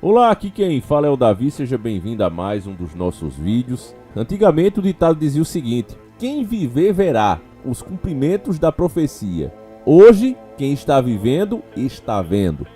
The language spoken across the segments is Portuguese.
Olá, aqui quem fala é o Davi, seja bem-vindo a mais um dos nossos vídeos. Antigamente o ditado dizia o seguinte: quem viver verá os cumprimentos da profecia. Hoje, quem está vivendo, está vendo.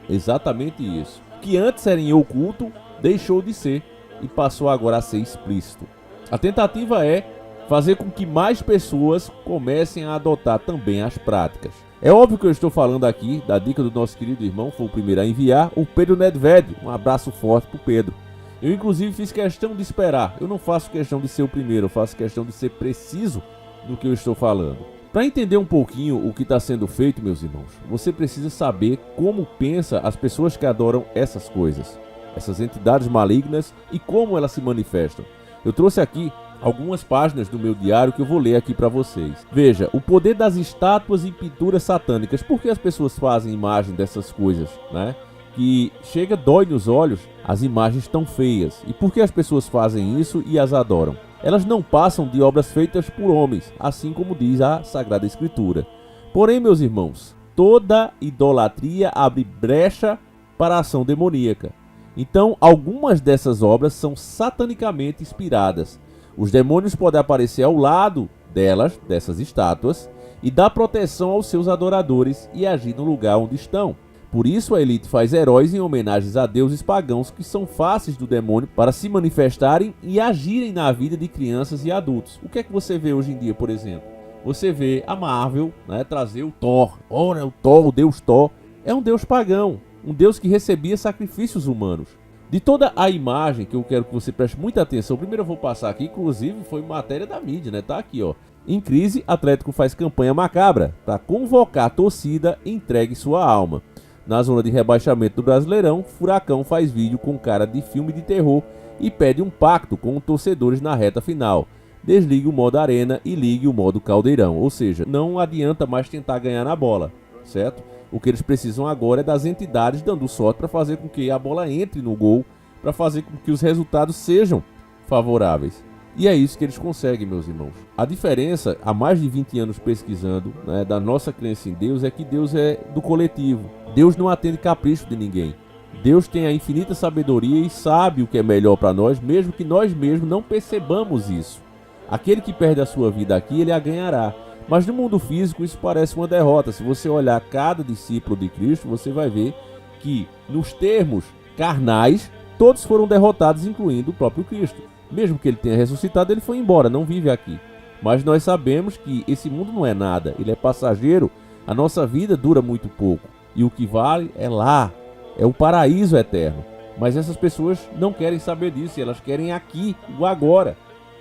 Exatamente isso. O que antes era em oculto, deixou de ser e passou agora a ser explícito. A tentativa é fazer com que mais pessoas comecem a adotar também as práticas. É óbvio que eu estou falando aqui da dica do nosso querido irmão, foi o primeiro a enviar, o Pedro Nedved. Um abraço forte pro Pedro. Eu inclusive fiz questão de esperar. Eu não faço questão de ser o primeiro, eu faço questão de ser preciso no que eu estou falando. Para entender um pouquinho o que está sendo feito, meus irmãos, você precisa saber como pensa as pessoas que adoram essas coisas, essas entidades malignas e como elas se manifestam. Eu trouxe aqui algumas páginas do meu diário que eu vou ler aqui para vocês. Veja, o poder das estátuas e pinturas satânicas. Por que as pessoas fazem imagem dessas coisas, né? Que chega, dói nos olhos, as imagens tão feias. E por que as pessoas fazem isso e as adoram? Elas não passam de obras feitas por homens, assim como diz a Sagrada Escritura. Porém, meus irmãos, toda idolatria abre brecha para a ação demoníaca. Então, algumas dessas obras são satanicamente inspiradas. Os demônios podem aparecer ao lado delas, dessas estátuas, e dar proteção aos seus adoradores e agir no lugar onde estão. Por isso a elite faz heróis em homenagens a deuses pagãos que são fáceis do demônio para se manifestarem e agirem na vida de crianças e adultos. O que é que você vê hoje em dia, por exemplo? Você vê a Marvel, né, trazer o Thor. Ora, o Thor, o deus Thor, é um deus pagão, um deus que recebia sacrifícios humanos. De toda a imagem que eu quero que você preste muita atenção, primeiro eu vou passar aqui, inclusive foi matéria da mídia, né? Tá aqui, ó. Em crise, Atlético faz campanha macabra para convocar a torcida e entregue sua alma. Na zona de rebaixamento do Brasileirão, Furacão faz vídeo com cara de filme de terror e pede um pacto com os torcedores na reta final. Desligue o modo arena e ligue o modo caldeirão, ou seja, não adianta mais tentar ganhar na bola, certo? O que eles precisam agora é das entidades dando sorte para fazer com que a bola entre no gol, para fazer com que os resultados sejam favoráveis. E é isso que eles conseguem, meus irmãos. A diferença, há mais de 20 anos pesquisando, né, da nossa crença em Deus, é que Deus é do coletivo. Deus não atende capricho de ninguém. Deus tem a infinita sabedoria e sabe o que é melhor para nós, mesmo que nós mesmos não percebamos isso. Aquele que perde a sua vida aqui, ele a ganhará. Mas no mundo físico isso parece uma derrota. Se você olhar cada discípulo de Cristo, você vai ver que nos termos carnais, todos foram derrotados, incluindo o próprio Cristo. Mesmo que ele tenha ressuscitado, ele foi embora, não vive aqui. Mas nós sabemos que esse mundo não é nada, ele é passageiro. A nossa vida dura muito pouco. E o que vale é lá, é o paraíso eterno. Mas essas pessoas não querem saber disso, elas querem aqui, o agora.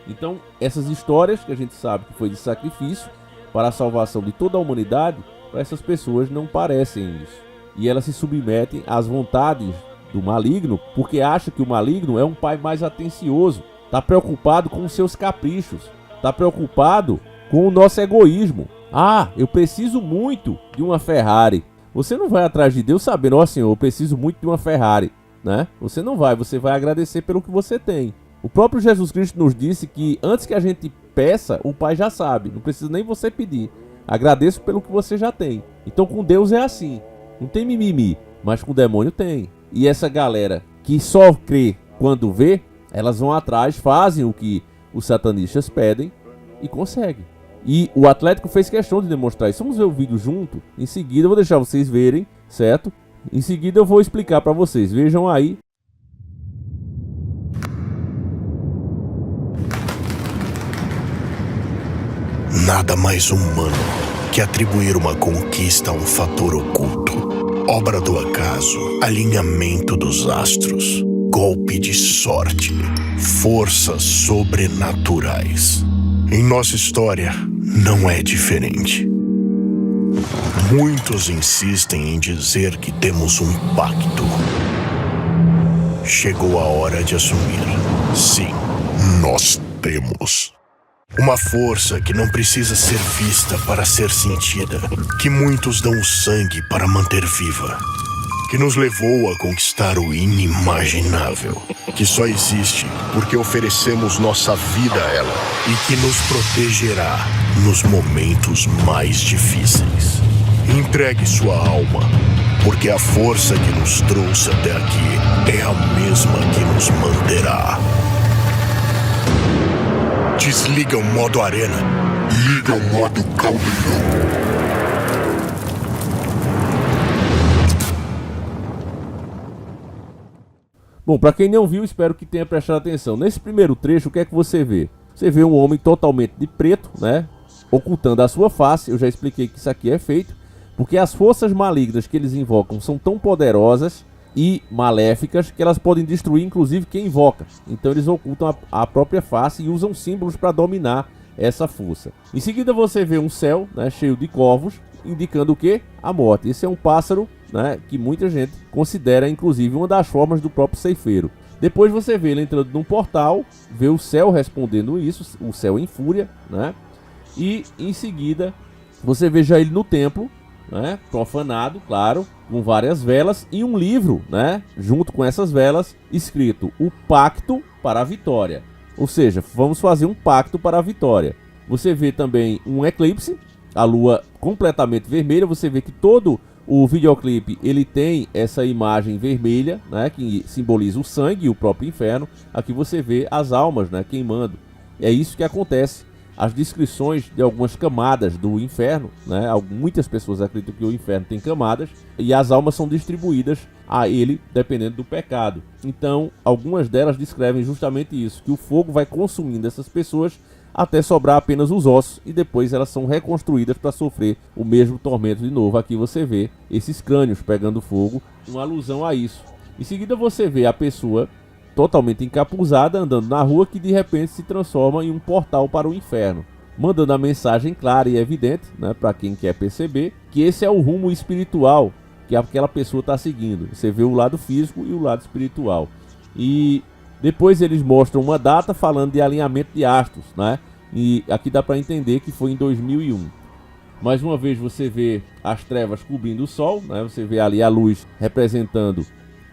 Então, essas histórias que a gente sabe que foi de sacrifício para a salvação de toda a humanidade, para essas pessoas não parecem isso. E elas se submetem às vontades do maligno, porque acham que o maligno é um pai mais atencioso, está preocupado com os seus caprichos, está preocupado com o nosso egoísmo. Ah, eu preciso muito de uma Ferrari. Você não vai atrás de Deus sabendo, ó Senhor, eu preciso muito de uma Ferrari, né? Você não vai, você vai agradecer pelo que você tem. O próprio Jesus Cristo nos disse que antes que a gente peça, o Pai já sabe, não precisa nem você pedir. Agradeço pelo que você já tem. Então com Deus é assim, não tem mimimi, mas com o demônio tem. E essa galera que só crê quando vê, elas vão atrás, fazem o que os satanistas pedem e conseguem. E o Atlético fez questão de demonstrar isso. Vamos ver o vídeo junto. Em seguida eu vou deixar vocês verem, certo? Em seguida eu vou explicar para vocês. Vejam aí. Nada mais humano que atribuir uma conquista a um fator oculto, obra do acaso, alinhamento dos astros, golpe de sorte, forças sobrenaturais. Em nossa história, não é diferente. Muitos insistem em dizer que temos um pacto. Chegou a hora de assumir. Sim, nós temos. Uma força que não precisa ser vista para ser sentida, que muitos dão o sangue para manter viva, que nos levou a conquistar o inimaginável, que só existe porque oferecemos nossa vida a ela e que nos protegerá nos momentos mais difíceis. Entregue sua alma, porque a força que nos trouxe até aqui é a mesma que nos manterá. Desliga o modo arena. Liga o modo caldeirão. Bom, para quem não viu, espero que tenha prestado atenção. Nesse primeiro trecho, o que é que você vê? Você vê um homem totalmente de preto, né? Ocultando a sua face. Eu já expliquei que isso aqui é feito porque as forças malignas que eles invocam são tão poderosas e maléficas que elas podem destruir inclusive quem invoca. Então eles ocultam a própria face e usam símbolos para dominar essa força. Em seguida você vê um céu, né, cheio de corvos, indicando o que? A morte. Esse é um pássaro, né, que muita gente considera inclusive uma das formas do próprio ceifeiro. Depois você vê ele entrando num portal, vê o céu respondendo isso, o céu em fúria, né? E em seguida você vê já ele no templo, né, profanado, claro, com várias velas e um livro, né, junto com essas velas, escrito O Pacto para a Vitória. Ou seja, vamos fazer um pacto para a vitória. Você vê também um eclipse, a lua completamente vermelha. Você vê que todo o videoclipe ele tem essa imagem vermelha, né, que simboliza o sangue e o próprio inferno. Aqui você vê as almas, né, queimando. É isso que acontece. As descrições de algumas camadas do inferno, né, muitas pessoas acreditam que o inferno tem camadas e as almas são distribuídas a ele dependendo do pecado. Então, algumas delas descrevem justamente isso, que o fogo vai consumindo essas pessoas até sobrar apenas os ossos e depois elas são reconstruídas para sofrer o mesmo tormento de novo. Aqui você vê esses crânios pegando fogo, uma alusão a isso. Em seguida você vê a pessoa totalmente encapuzada andando na rua que de repente se transforma em um portal para o inferno, mandando a mensagem clara e evidente, né, para quem quer perceber que esse é o rumo espiritual que aquela pessoa está seguindo. Você vê o lado físico e o lado espiritual. E depois eles mostram uma data falando de alinhamento de astros, né? E aqui dá para entender que foi em 2001. Mais uma vez você vê as trevas cobrindo o sol, né? Você vê ali a luz representando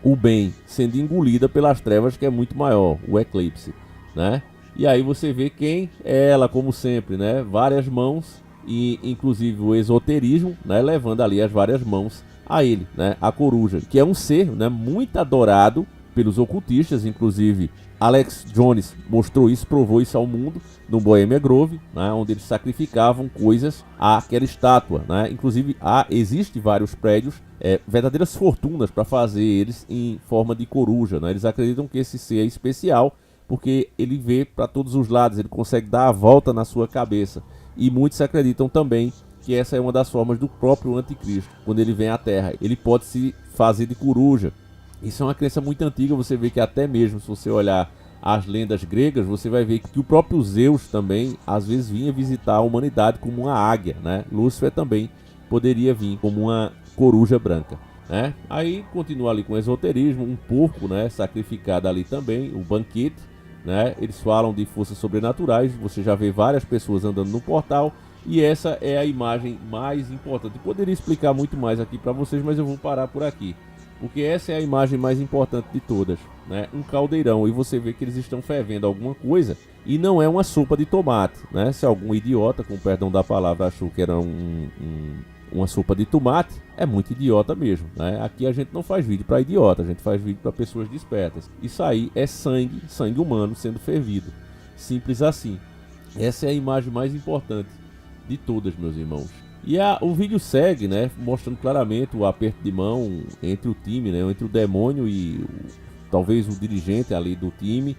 o bem sendo engolida pelas trevas, que é muito maior, o eclipse, né? E aí você vê quem é ela, como sempre, né? Várias mãos e inclusive o esoterismo, né? Levando ali as várias mãos a ele, né? A coruja, que é um ser, né, muito adorado pelos ocultistas. Inclusive Alex Jones mostrou isso, provou isso ao mundo no Bohemia Grove, né, onde eles sacrificavam coisas àquela estátua, né? Inclusive existe vários prédios, verdadeiras fortunas para fazer eles em forma de coruja, né? Eles acreditam que esse ser é especial porque ele vê para todos os lados, ele consegue dar a volta na sua cabeça. E muitos acreditam também que essa é uma das formas do próprio anticristo. Quando ele vem à Terra, ele pode se fazer de coruja. Isso é uma crença muito antiga. Você vê que até mesmo se você olhar as lendas gregas, você vai ver que o próprio Zeus também às vezes vinha visitar a humanidade como uma águia, né? Lúcifer também poderia vir como uma coruja branca, né? Aí continua ali com o esoterismo, um porco, né, sacrificado ali também, o banquete, né? Eles falam de forças sobrenaturais. Você já vê várias pessoas andando no portal. E essa é a imagem mais importante. Eu poderia explicar muito mais aqui para vocês, mas eu vou parar por aqui, porque essa é a imagem mais importante de todas, né? Um caldeirão, e você vê que eles estão fervendo alguma coisa, e não é uma sopa de tomate, né? Se algum idiota, com perdão da palavra, achou que era uma sopa de tomate, é muito idiota mesmo, né? Aqui a gente não faz vídeo para idiota, a gente faz vídeo para pessoas despertas. Isso aí é sangue humano sendo fervido, simples assim. Essa é a imagem mais importante de todas, meus irmãos. E o vídeo segue, né, mostrando claramente o aperto de mão entre o time, né, entre o demônio e talvez o dirigente ali do time.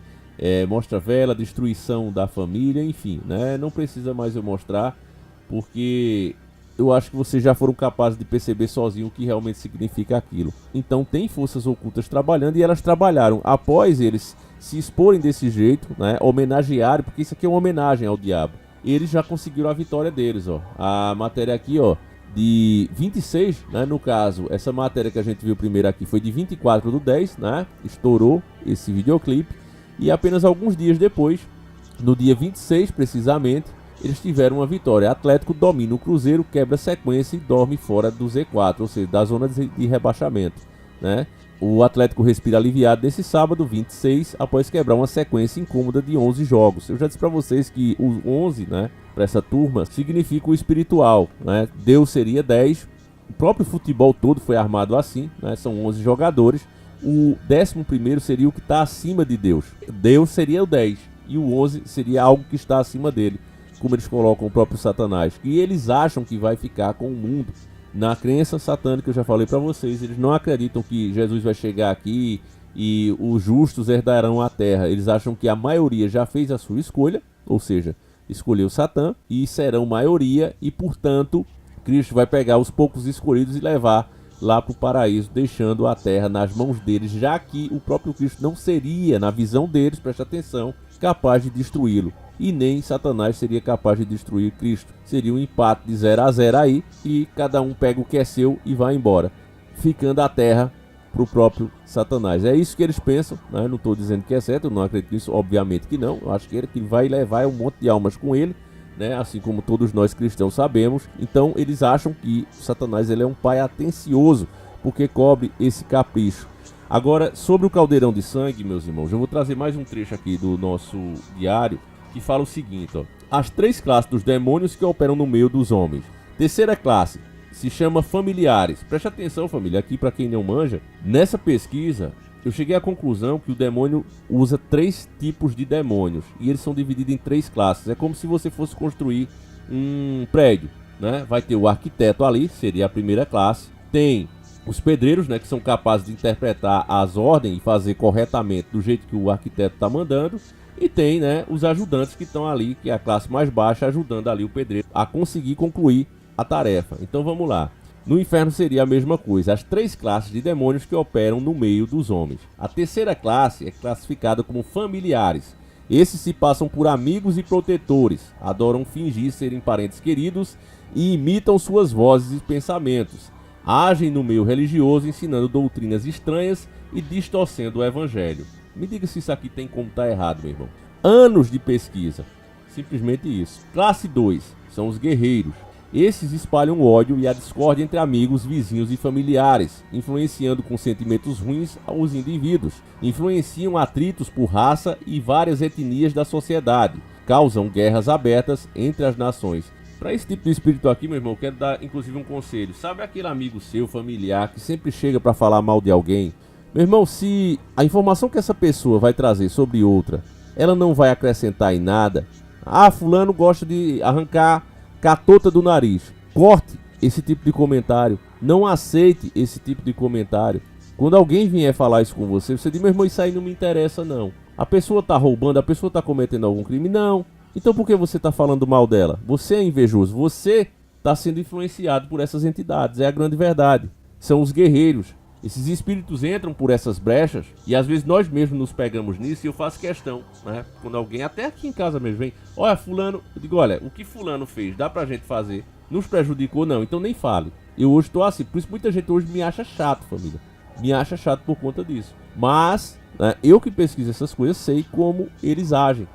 Mostra vela, destruição da família, enfim, né, não precisa mais eu mostrar, porque eu acho que vocês já foram capazes de perceber sozinho o que realmente significa aquilo. Então tem forças ocultas trabalhando, e elas trabalharam após eles se exporem desse jeito, né, homenagearem, porque isso aqui é uma homenagem ao diabo. Eles já conseguiram a vitória deles, ó. A matéria aqui, ó, de 26, né, no caso, essa matéria que a gente viu primeiro aqui foi de 24/10, né, estourou esse videoclipe, e apenas alguns dias depois, no dia 26 precisamente, eles tiveram uma vitória. Atlético domina o Cruzeiro, quebra a sequência e dorme fora do Z4, ou seja, da zona de rebaixamento, né. O Atlético respira aliviado nesse sábado, 26, após quebrar uma sequência incômoda de 11 jogos. Eu já disse para vocês que os 11, né, para essa turma, significa o espiritual, né? Deus seria 10. O próprio futebol todo foi armado assim, né? São 11 jogadores. o 11º seria o que está acima de Deus. Deus seria o 10 e o 11 seria algo que está acima dele, como eles colocam o próprio Satanás. E eles acham que vai ficar com o mundo. Na crença satânica, eu já falei para vocês, eles não acreditam que Jesus vai chegar aqui e os justos herdarão a terra. Eles acham que a maioria já fez a sua escolha, ou seja, escolheu Satã, e serão maioria, e portanto Cristo vai pegar os poucos escolhidos e levar lá para o paraíso, deixando a terra nas mãos deles, já que o próprio Cristo não seria, na visão deles, preste atenção, capaz de destruí-lo. E nem Satanás seria capaz de destruir Cristo. Seria um empate de 0 a 0 aí, e cada um pega o que é seu e vai embora, ficando a terra para o próprio Satanás. É isso que eles pensam, né? Não estou dizendo que é certo, eu não acredito nisso, obviamente que não. Eu acho que ele que vai levar um monte de almas com ele, né? Assim como todos nós cristãos sabemos. Então eles acham que Satanás ele é um pai atencioso, porque cobre esse capricho. Agora, sobre o caldeirão de sangue, meus irmãos, eu vou trazer mais um trecho aqui do nosso diário, que fala o seguinte, ó: as 3 classes dos demônios que operam no meio dos homens. Terceira classe se chama familiares. Preste atenção, família, aqui para quem não manja, nessa pesquisa eu cheguei à conclusão que o demônio usa 3 tipos de demônios, e eles são divididos em 3 classes. É como se você fosse construir um prédio, né? Vai ter o arquiteto ali, seria a primeira classe. Tem os pedreiros, né, que são capazes de interpretar as ordens e fazer corretamente do jeito que o arquiteto está mandando. E tem, né, os ajudantes que estão ali, que é a classe mais baixa, ajudando ali o pedreiro a conseguir concluir a tarefa. Então vamos lá. No inferno seria a mesma coisa, as 3 classes de demônios que operam no meio dos homens. A terceira classe é classificada como familiares. Esses se passam por amigos e protetores, adoram fingir serem parentes queridos e imitam suas vozes e pensamentos. Agem no meio religioso ensinando doutrinas estranhas e distorcendo o evangelho. Me diga se isso aqui tem como estar errado, meu irmão. Anos de pesquisa, simplesmente isso. Classe 2 são os guerreiros. Esses espalham ódio e a discórdia entre amigos, vizinhos e familiares, influenciando com sentimentos ruins aos indivíduos. Influenciam atritos por raça e várias etnias da sociedade. Causam guerras abertas entre as nações. Para esse tipo de espírito aqui, meu irmão, eu quero dar inclusive um conselho. Sabe aquele amigo seu, familiar, que sempre chega para falar mal de alguém? Meu irmão, se a informação que essa pessoa vai trazer sobre outra, ela não vai acrescentar em nada. Ah, fulano gosta de arrancar catota do nariz. Corte esse tipo de comentário. Não aceite esse tipo de comentário. Quando alguém vier falar isso com você, você diz: meu irmão, isso aí não me interessa não. A pessoa tá roubando, a pessoa tá cometendo algum crime? Não. Então por que você tá falando mal dela? Você é invejoso, você tá sendo influenciado por essas entidades. É a grande verdade. São os guerreiros. Esses espíritos entram por essas brechas e às vezes nós mesmos nos pegamos nisso, e eu faço questão, né? Quando alguém, até aqui em casa mesmo, vem: olha, fulano, eu digo: olha, o que fulano fez, dá pra gente fazer? Nos prejudicou? Não, então nem fale. Eu hoje tô assim, por isso muita gente hoje me acha chato, família. Me acha chato por conta disso. Mas, né, eu que pesquiso essas coisas, sei como eles agem.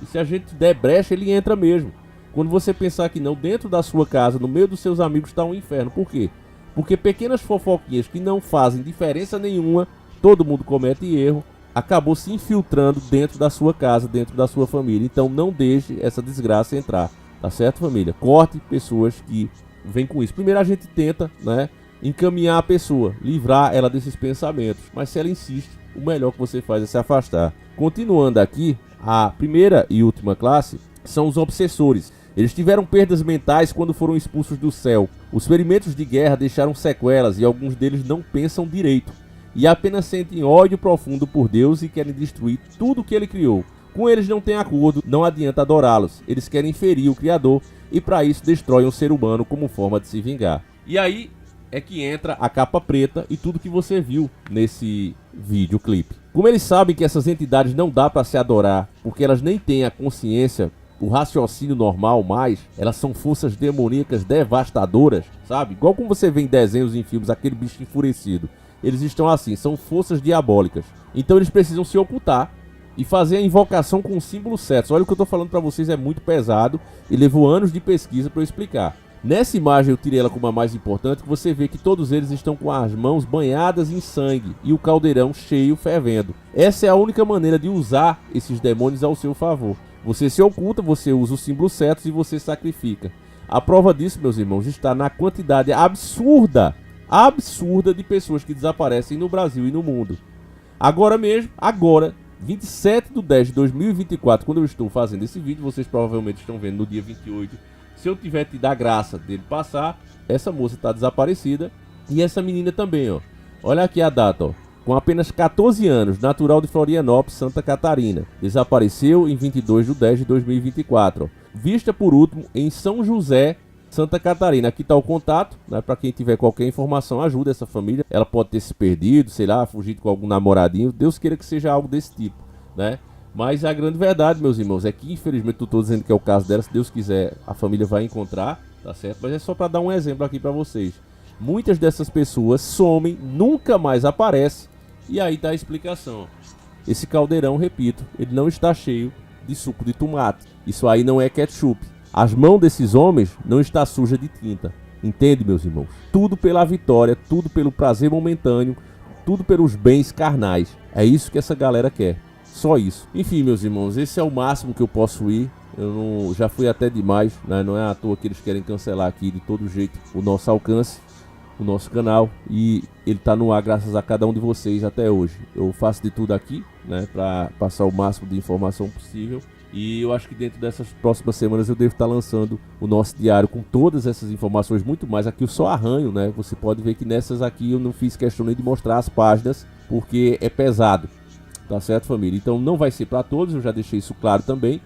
E se a gente der brecha, ele entra mesmo. Quando você pensar que não, dentro da sua casa, no meio dos seus amigos, está um inferno. Por quê? Porque pequenas fofoquinhas que não fazem diferença nenhuma, todo mundo comete erro, acabou se infiltrando dentro da sua casa, dentro da sua família. Então não deixe essa desgraça entrar, tá certo, família? Corte pessoas que vêm com isso. Primeiro a gente tenta, né, encaminhar a pessoa, livrar ela desses pensamentos. Mas se ela insiste, o melhor que você faz é se afastar. Continuando aqui, a primeira e última classe são os obsessores. Eles tiveram perdas mentais quando foram expulsos do céu. Os ferimentos de guerra deixaram sequelas e alguns deles não pensam direito. E apenas sentem ódio profundo por Deus e querem destruir tudo que ele criou. Com eles não tem acordo, não adianta adorá-los. Eles querem ferir o Criador e para isso destroem o ser humano como forma de se vingar. E aí é que entra a capa preta e tudo que você viu nesse videoclipe. Como eles sabem que essas entidades não dá para se adorar, porque elas nem têm a consciência, o raciocínio normal mais, elas são forças demoníacas devastadoras, sabe? Igual como você vê em desenhos e em filmes, aquele bicho enfurecido. Eles estão assim, são forças diabólicas. Então eles precisam se ocultar e fazer a invocação com os símbolos certos. Olha, o que eu tô falando para vocês é muito pesado e levou anos de pesquisa para eu explicar. Nessa imagem eu tirei ela como a mais importante, que você vê que todos eles estão com as mãos banhadas em sangue e o caldeirão cheio, fervendo. Essa é a única maneira de usar esses demônios ao seu favor. Você se oculta, você usa os símbolos certos e você sacrifica. A prova disso, meus irmãos, está na quantidade absurda de pessoas que desaparecem no Brasil e no mundo. Agora mesmo, agora, 27/10/2024, quando eu estou fazendo esse vídeo, vocês provavelmente estão vendo no dia 28. Se eu tiver tido a graça dele passar, essa moça está desaparecida. E essa menina também, ó. Olha aqui a data, ó. Com apenas 14 anos, natural de Florianópolis, Santa Catarina. Desapareceu em 22/10/2024, ó. Vista por último em São José, Santa Catarina. Aqui está o contato, né? Para quem tiver qualquer informação, ajuda essa família. Ela pode ter se perdido, sei lá, fugido com algum namoradinho. Deus queira que seja algo desse tipo, né? Mas a grande verdade, meus irmãos, é que infelizmente eu estou dizendo que é o caso dela. Se Deus quiser, a família vai encontrar, tá certo? Mas é só para dar um exemplo aqui para vocês. Muitas dessas pessoas somem, nunca mais aparecem. E aí tá a explicação. Esse caldeirão, repito, ele não está cheio de suco de tomate. Isso aí não é ketchup. As mãos desses homens não está suja de tinta. Entende, meus irmãos? Tudo pela vitória, tudo pelo prazer momentâneo, tudo pelos bens carnais. É isso que essa galera quer. Só isso. Enfim, meus irmãos, esse é o máximo que eu posso ir. Eu não, já fui até demais, né? Não é à toa que eles querem cancelar aqui de todo jeito o nosso alcance, o nosso canal, e ele tá no ar graças a cada um de vocês até hoje. Eu faço de tudo aqui, né, para passar o máximo de informação possível. E eu acho que dentro dessas próximas semanas eu devo estar lançando o nosso diário com todas essas informações, muito mais. Aqui eu só arranho, né? Você pode ver que nessas aqui eu não fiz questão nem de mostrar as páginas, porque é pesado. Tá certo, família? Então não vai ser para todos, eu já deixei isso claro também.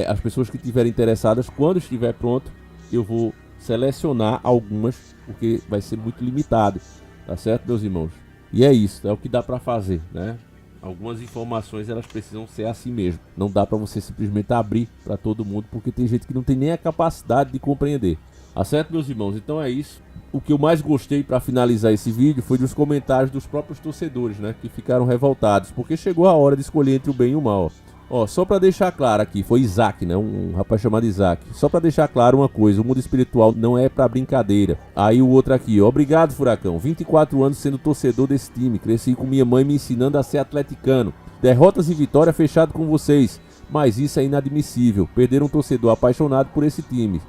As pessoas que estiverem interessadas, quando estiver pronto, eu vou selecionar algumas, porque vai ser muito limitado. Tá certo, meus irmãos? E é isso, é o que dá para fazer, né? Algumas informações elas precisam ser assim mesmo. Não dá para você simplesmente abrir para todo mundo, porque tem gente que não tem nem a capacidade de compreender. Tá certo, meus irmãos? Então é isso. O que eu mais gostei para finalizar esse vídeo foi dos comentários dos próprios torcedores, né? Que ficaram revoltados, porque chegou a hora de escolher entre o bem e o mal. Ó, só para deixar claro aqui, foi Isaac, né? Um rapaz chamado Isaac. Só para deixar claro uma coisa, o mundo espiritual não é para brincadeira. Aí o outro aqui, ó. Obrigado, Furacão. 24 anos sendo torcedor desse time. Cresci com minha mãe me ensinando a ser atleticano. Derrotas e vitória fechado com vocês. Mas isso é inadmissível. Perder um torcedor apaixonado por esse time.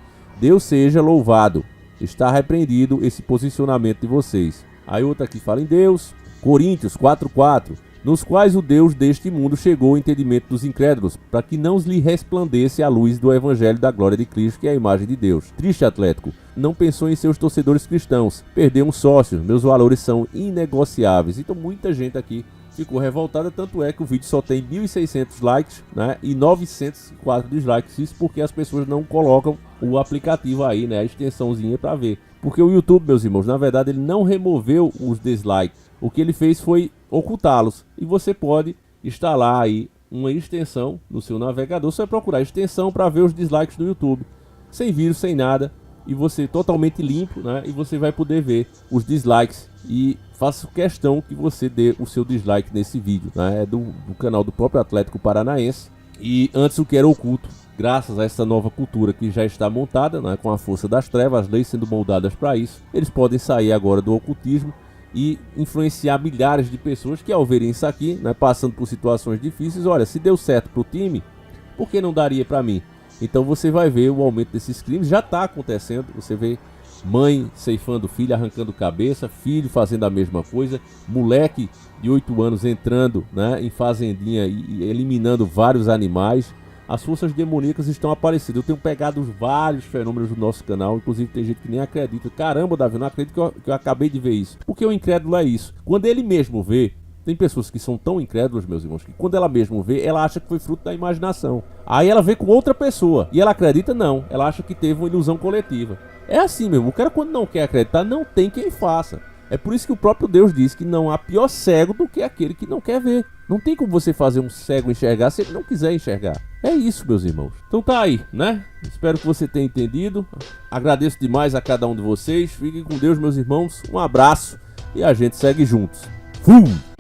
Deus seja louvado. Está repreendido esse posicionamento de vocês. Aí outro aqui fala em Deus. Coríntios 4:4. Nos quais o Deus deste mundo chegou ao entendimento dos incrédulos, para que não lhe resplandece a luz do evangelho da glória de Cristo, que é a imagem de Deus. Triste Atlético, não pensou em seus torcedores cristãos, perdeu um sócio, meus valores são inegociáveis. Então muita gente aqui ficou revoltada, tanto é que o vídeo só tem 1.600 likes, né, e 904 dislikes, isso porque as pessoas não colocam o aplicativo aí, né, a extensãozinha para ver. Porque o YouTube, meus irmãos, na verdade ele não removeu os dislikes, o que ele fez foi ocultá-los. E você pode instalar aí uma extensão no seu navegador, você vai procurar extensão para ver os dislikes do YouTube, sem vírus, sem nada, e você totalmente limpo, né? E você vai poder ver os dislikes, e faço questão que você dê o seu dislike nesse vídeo, né? É do canal do próprio Atlético Paranaense. E antes o que era oculto, graças a essa nova cultura que já está montada, né? Com a força das trevas, as leis sendo moldadas para isso, eles podem sair agora do ocultismo e influenciar milhares de pessoas que, ao verem isso aqui, né, passando por situações difíceis, olha, se deu certo pro time, por que não daria para mim? Então você vai ver o aumento desses crimes, já está acontecendo. Você vê mãe ceifando filho, arrancando cabeça, filho fazendo a mesma coisa, moleque de 8 anos entrando, né, em fazendinha e eliminando vários animais. As forças demoníacas estão aparecendo. Eu tenho pegado vários fenômenos do nosso canal. Inclusive tem gente que nem acredita. Caramba, Davi, eu não acredito que eu acabei de ver isso. Porque o incrédulo é isso. Quando ele mesmo vê, tem pessoas que são tão incrédulas, meus irmãos, que quando ela mesmo vê, ela acha que foi fruto da imaginação. Aí ela vê com outra pessoa e ela acredita, não. Ela acha que teve uma ilusão coletiva. É assim mesmo. O cara, quando não quer acreditar, não tem quem faça. É por isso que o próprio Deus diz que não há pior cego do que aquele que não quer ver. Não tem como você fazer um cego enxergar se ele não quiser enxergar. É isso, meus irmãos. Então tá aí, né? Espero que você tenha entendido. Agradeço demais a cada um de vocês. Fiquem com Deus, meus irmãos. Um abraço e a gente segue juntos. Fui!